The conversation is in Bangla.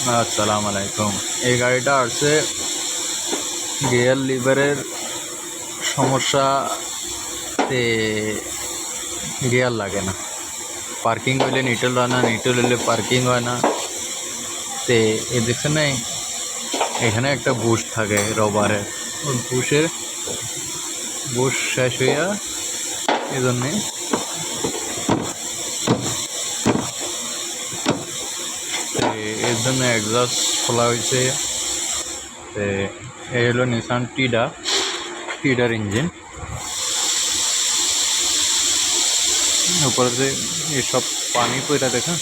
আসসালামু আলাইকুম। এই গাড়িটা আসছে গিয়ার লিভারের সমস্যাতে, গিয়ার লাগে না, পার্কিং হইলে নিটল হয় না, নিটল হইলে পার্কিং হয় না। তে এ দেখছেন না, এখানে একটা বুশ থাকে রবারের, ওই বুশ শেষ হইয়া এই জন্যে এর জন্য এক্সস্ট খোলা হয়েছে। এই হলো নিসান টিডার ইঞ্জিন। উপরে যে এসব পানি পইরা দেখা